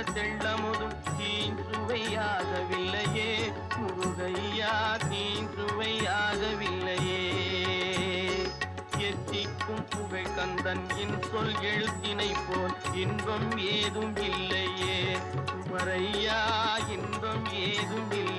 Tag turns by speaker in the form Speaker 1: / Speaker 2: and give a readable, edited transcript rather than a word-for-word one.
Speaker 1: தெள்ளமுதும் தீஞ்சுவையாகவில்லையே முருகையா, தீஞ்சுவையாகவில்லையே. எத்திக்கும் புகழ் கந்தன் என் சொல் எழுத்தினை போல் இன்பம் ஏதும் இல்லையே குமரையா, இன்பம் ஏதும் இல்லை.